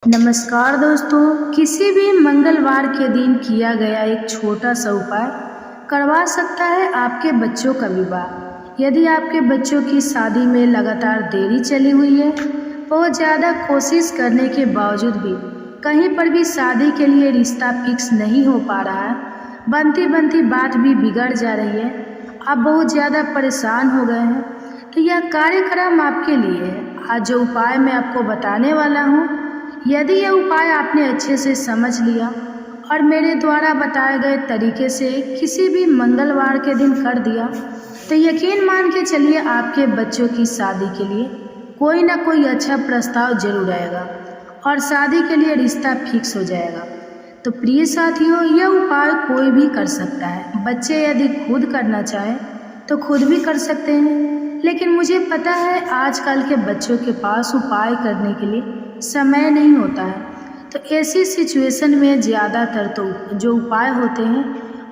नमस्कार दोस्तों, किसी भी मंगलवार के दिन किया गया एक छोटा सा उपाय करवा सकता है आपके बच्चों का विवाह। यदि आपके बच्चों की शादी में लगातार देरी चली हुई है, बहुत ज़्यादा कोशिश करने के बावजूद भी कहीं पर भी शादी के लिए रिश्ता फिक्स नहीं हो पा रहा है, बनती बनती बात भी बिगड़ जा रही है, आप बहुत ज़्यादा परेशान हो गए हैं, तो यह कार्यक्रम आपके लिए है। आज जो उपाय मैं आपको बताने वाला हूँ, यदि यह उपाय आपने अच्छे से समझ लिया और मेरे द्वारा बताए गए तरीके से किसी भी मंगलवार के दिन कर दिया, तो यकीन मान के चलिए आपके बच्चों की शादी के लिए कोई ना कोई अच्छा प्रस्ताव जरूर आएगा और शादी के लिए रिश्ता फिक्स हो जाएगा। तो प्रिय साथियों, यह उपाय कोई भी कर सकता है। बच्चे यदि खुद करना चाहे तो खुद भी कर सकते हैं, लेकिन मुझे पता है आजकल के बच्चों के पास उपाय करने के लिए समय नहीं होता है। तो ऐसी सिचुएशन में ज़्यादातर तो जो उपाय होते हैं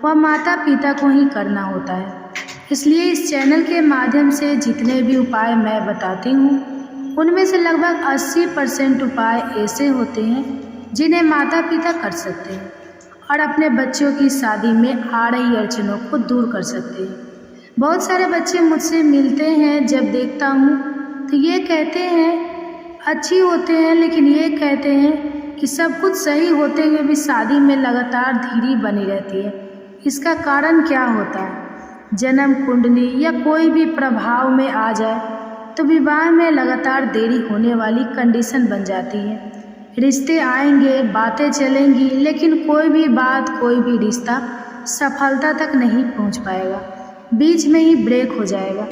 वह माता पिता को ही करना होता है। इसलिए इस चैनल के माध्यम से जितने भी उपाय मैं बताती हूँ, उनमें से लगभग 80% उपाय ऐसे होते हैं जिन्हें माता पिता कर सकते हैं और अपने बच्चों की शादी में आ रही अड़चनों को दूर कर सकते हैं। बहुत सारे बच्चे मुझसे मिलते हैं, जब देखता हूँ तो ये कहते हैं अच्छी होते हैं, लेकिन ये कहते हैं कि सब कुछ सही होते हुए भी शादी में लगातार धीरी बनी रहती है। इसका कारण क्या होता है? जन्म कुंडली या कोई भी प्रभाव में आ जाए तो विवाह में लगातार देरी होने वाली कंडीशन बन जाती है। रिश्ते आएंगे, बातें चलेंगी, लेकिन कोई भी बात, कोई भी रिश्ता सफलता तक नहीं पहुंच पाएगा, बीच में ही ब्रेक हो जाएगा।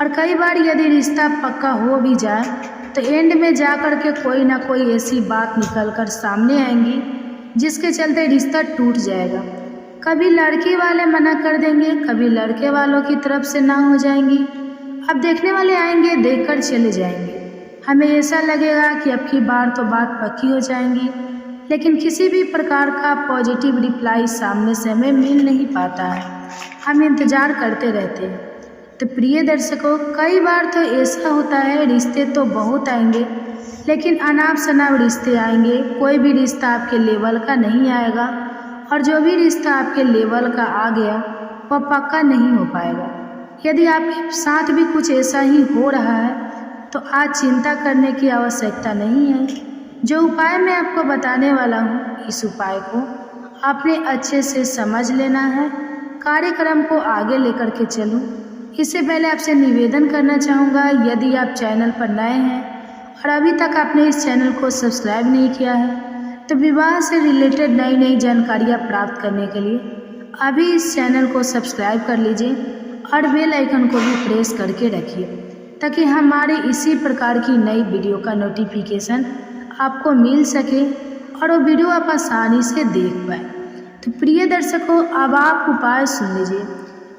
और कई बार यदि रिश्ता पक्का हो भी जाए तो एंड में जाकर के कोई ना कोई ऐसी बात निकल कर सामने आएंगी जिसके चलते रिश्ता टूट जाएगा। कभी लड़की वाले मना कर देंगे, कभी लड़के वालों की तरफ से ना हो जाएंगी। अब देखने वाले आएंगे, देखकर चले जाएंगे। हमें ऐसा लगेगा कि अब की बार तो बात पक्की हो जाएंगी, लेकिन किसी भी प्रकार का पॉजिटिव रिप्लाई सामने से हमें मिल नहीं पाता है। हम इंतज़ार करते रहते हैं। तो प्रिय दर्शकों, कई बार तो ऐसा होता है रिश्ते तो बहुत आएंगे, लेकिन अनाप शनाप रिश्ते आएंगे। कोई भी रिश्ता आपके लेवल का नहीं आएगा, और जो भी रिश्ता आपके लेवल का आ गया वह पक्का नहीं हो पाएगा। यदि आपके साथ भी कुछ ऐसा ही हो रहा है तो आज चिंता करने की आवश्यकता नहीं है। जो उपाय मैं आपको बताने वाला हूँ, इस उपाय को आपने अच्छे से समझ लेना है। कार्यक्रम को आगे लेकर के चलूँ इससे पहले आपसे निवेदन करना चाहूँगा, यदि आप चैनल पर नए हैं और अभी तक आपने इस चैनल को सब्सक्राइब नहीं किया है, तो विवाह से रिलेटेड नई नई जानकारियाँ प्राप्त करने के लिए अभी इस चैनल को सब्सक्राइब कर लीजिए और बेल आइकन को भी प्रेस करके रखिए, ताकि हमारे इसी प्रकार की नई वीडियो का नोटिफिकेशन आपको मिल सके और वो वीडियो आप आसानी से देख पाए। तो प्रिय दर्शकों, अब आप उपाय सुन लीजिए,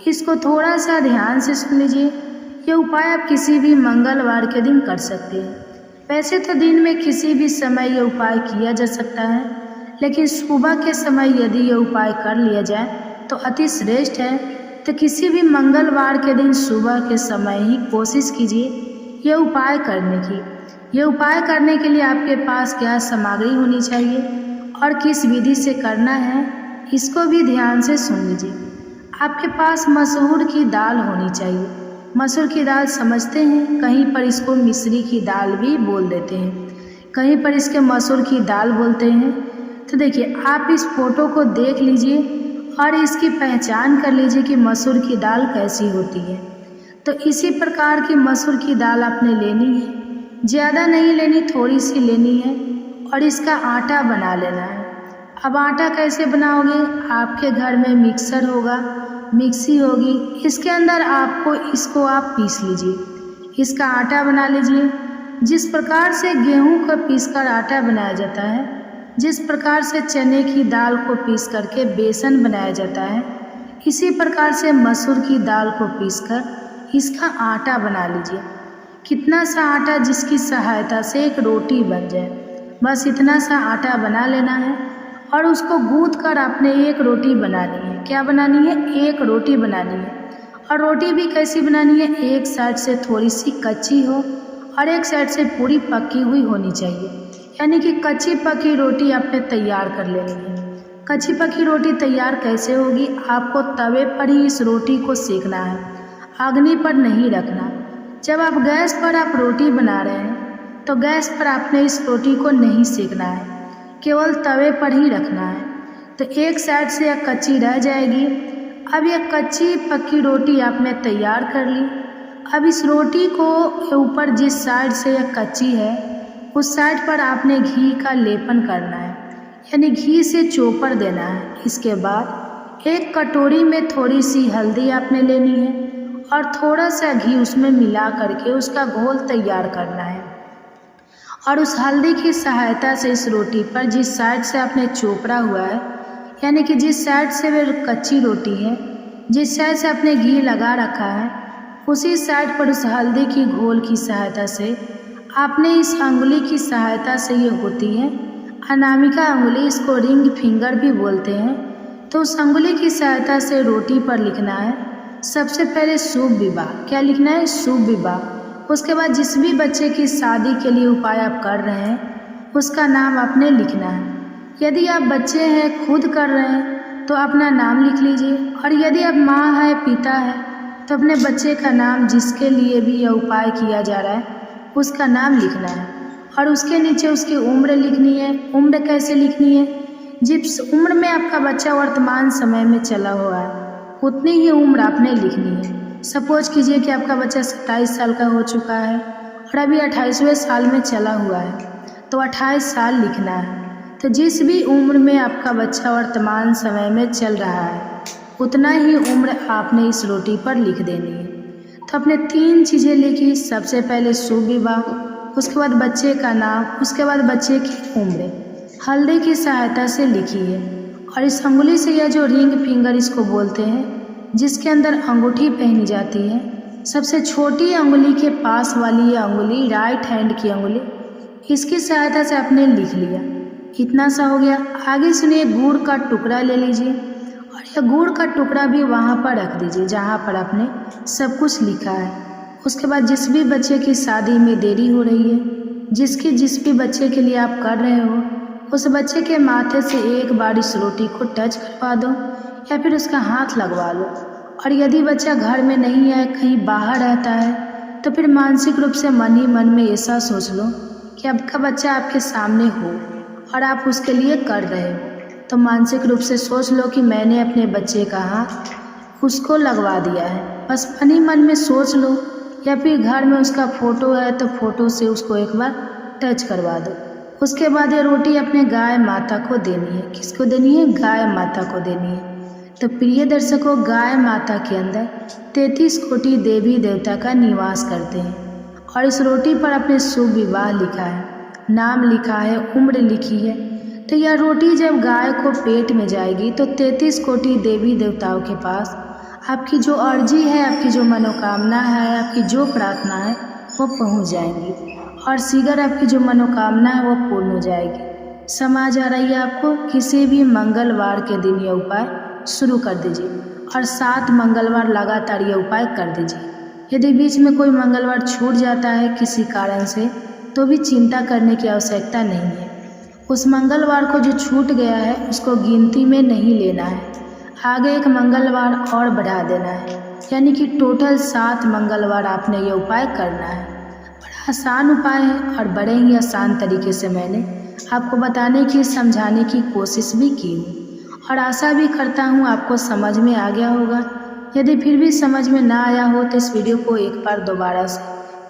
इसको थोड़ा सा ध्यान से सुन लीजिए। ये उपाय आप किसी भी मंगलवार के दिन कर सकते हैं। वैसे तो दिन में किसी भी समय ये उपाय किया जा सकता है, लेकिन सुबह के समय यदि ये उपाय कर लिया जाए तो अति श्रेष्ठ है। तो किसी भी मंगलवार के दिन सुबह के समय ही कोशिश कीजिए ये उपाय करने की। ये उपाय करने के लिए आपके पास क्या सामग्री होनी चाहिए और किस विधि से करना है, इसको भी ध्यान से सुन लीजिए। आपके पास मसूर की दाल होनी चाहिए। मसूर की दाल समझते हैं, कहीं पर इसको मिश्री की दाल भी बोल देते हैं, कहीं पर इसके मसूर की दाल बोलते हैं। तो देखिए, आप इस फोटो को देख लीजिए और इसकी पहचान कर लीजिए कि मसूर की दाल कैसी होती है। तो इसी प्रकार की मसूर की दाल आपने लेनी है, ज़्यादा नहीं लेनी, थोड़ी सी लेनी है, और इसका आटा बना लेना है। अब आटा कैसे बनाओगे? आपके घर में मिक्सर होगा, मिक्सी होगी, इसके अंदर इसको आप पीस लीजिए, इसका आटा बना लीजिए। जिस प्रकार से गेहूं का पीसकर आटा बनाया जाता है, जिस प्रकार से चने की दाल को पीस करके बेसन बनाया जाता है, इसी प्रकार से मसूर की दाल को पीसकर इसका आटा बना लीजिए। कितना सा आटा जिसकी सहायता से एक रोटी बन जाए, बस इतना सा आटा बना लेना है और उसको गूंथ कर आपने एक रोटी बनानी है। क्या बनानी है? एक रोटी बनानी है। और रोटी भी कैसी बनानी है? एक साइड से थोड़ी सी कच्ची हो और एक साइड से पूरी पकी हुई होनी चाहिए। यानी कि कच्ची पकी रोटी आपने तैयार कर लेनी है। कच्ची पकी रोटी तैयार कैसे होगी? आपको तवे पर ही इस रोटी को सेकना है, अग्नि पर नहीं रखना। जब आप गैस पर आप रोटी बना रहे हैं तो गैस पर आपने इस रोटी को नहीं सेकना है, केवल तवे पर ही रखना है। तो एक साइड से यह कच्ची रह जाएगी। अब यह कच्ची पकी रोटी आपने तैयार कर ली। अब इस रोटी को ऊपर जिस साइड से यह कच्ची है उस साइड पर आपने घी का लेपन करना है, यानी घी से चोपर देना है। इसके बाद एक कटोरी में थोड़ी सी हल्दी आपने लेनी है और थोड़ा सा घी उसमें मिला करके उसका घोल तैयार करना है। और उस हल्दी की सहायता से इस रोटी पर जिस साइड से आपने चोपड़ा हुआ है, यानी कि जिस साइड से वह कच्ची रोटी है, जिस साइड से आपने घी लगा रखा है, उसी साइड पर उस हल्दी की घोल की सहायता से आपने इस अंगुली की सहायता से, ये होती है अनामिका अंगुली, इसको रिंग फिंगर भी बोलते हैं। तो उस अंगुली की सहायता से रोटी पर लिखना है सबसे पहले शुभ विवाह। क्या लिखना है? शुभ विवाह। उसके बाद जिस भी बच्चे की शादी के लिए उपाय आप कर रहे हैं उसका नाम आपने लिखना है। यदि आप बच्चे हैं, खुद कर रहे हैं तो अपना नाम लिख लीजिए, और यदि आप माँ है, पिता है तो अपने बच्चे का नाम, जिसके लिए भी यह उपाय किया जा रहा है उसका नाम लिखना है। और उसके नीचे उसकी उम्र लिखनी है। उम्र कैसे लिखनी है? जिस उम्र में आपका बच्चा वर्तमान समय में चला हुआ है उतनी ही उम्र आपने लिखनी है। सपोज कीजिए कि आपका बच्चा 27 साल का हो चुका है और अभी 28वें साल में चला हुआ है, तो 28 साल लिखना है। तो जिस भी उम्र में आपका बच्चा वर्तमान समय में चल रहा है उतना ही उम्र आपने इस रोटी पर लिख देनी है। तो आपने 3 चीज़ें लिखी, सबसे पहले शुभ विवाह, उसके बाद बच्चे का नाम, उसके बाद बच्चे की उम्र हल्दी की सहायता से लिखी है। और इस अंगुली से, यह जो रिंग फिंगर इसको बोलते हैं, जिसके अंदर अंगूठी पहनी जाती है, सबसे छोटी अंगुली के पास वाली ये अंगुली, राइट हैंड की अंगुली, इसकी सहायता से आपने लिख लिया। इतना सा हो गया। आगे सुनिए, गुड़ का टुकड़ा ले लीजिए और यह गुड़ का टुकड़ा भी वहाँ पर रख दीजिए जहाँ पर आपने सब कुछ लिखा है। उसके बाद जिस भी बच्चे की शादी में देरी हो रही है, जिस भी बच्चे के लिए आप कर रहे हो, उस बच्चे के माथे से एक बार इस रोटी को टच करवा दो या फिर उसका हाथ लगवा लो। और यदि बच्चा घर में नहीं है, कहीं बाहर रहता है, तो फिर मानसिक रूप से मन ही मन में ऐसा सोच लो कि आपका बच्चा आपके सामने हो और आप उसके लिए कर रहे हो। तो मानसिक रूप से सोच लो कि मैंने अपने बच्चे का हाथ उसको लगवा दिया है। बस मन ही मन में सोच लो, या फिर घर में उसका फ़ोटो है तो फ़ोटो से उसको एक बार टच करवा दो। उसके बाद ये रोटी अपने गाय माता को देनी है। किसको देनी है? गाय माता को देनी है। तो प्रिय दर्शकों, गाय माता के अंदर 33 कोटि देवी देवता का निवास करते हैं। और इस रोटी पर अपने शुभ विवाह लिखा है, नाम लिखा है, उम्र लिखी है। तो यह रोटी जब गाय को पेट में जाएगी तो 33 कोटि देवी देवताओं के पास आपकी जो अर्जी है, आपकी जो मनोकामना है, आपकी जो प्रार्थना है वो पहुंच जाएंगी और शीघ्र आपकी जो मनोकामना है वो पूर्ण हो जाएगी। समझ आ रही है आपको? किसी भी मंगलवार के दिन यह उपाय शुरू कर दीजिए और 7 मंगलवार लगातार यह उपाय कर दीजिए। यदि बीच में कोई मंगलवार छूट जाता है किसी कारण से, तो भी चिंता करने की आवश्यकता नहीं है। उस मंगलवार को जो छूट गया है उसको गिनती में नहीं लेना है, आगे एक मंगलवार और बढ़ा देना है, यानी कि टोटल 7 मंगलवार आपने ये उपाय करना है। बड़ा आसान उपाय है और बड़े ही आसान तरीके से मैंने आपको बताने की, समझाने की कोशिश भी की हूँ और आशा भी करता हूँ आपको समझ में आ गया होगा। यदि फिर भी समझ में ना आया हो तो इस वीडियो को एक बार दोबारा से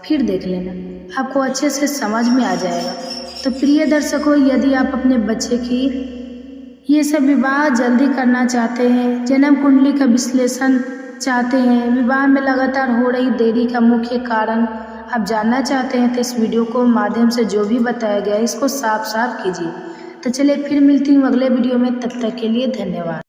फिर देख लेना, आपको अच्छे से समझ में आ जाएगा। तो प्रिय दर्शकों, यदि आप अपने बच्चे की ये सब विवाह जल्दी करना चाहते हैं, जन्म कुंडली का विश्लेषण चाहते हैं, विवाह में लगातार हो रही देरी का मुख्य कारण आप जानना चाहते हैं, तो इस वीडियो को माध्यम से जो भी बताया गया है इसको साफ साफ कीजिए। तो चलिए फिर मिलती हूँ अगले वीडियो में, तब तक के लिए धन्यवाद।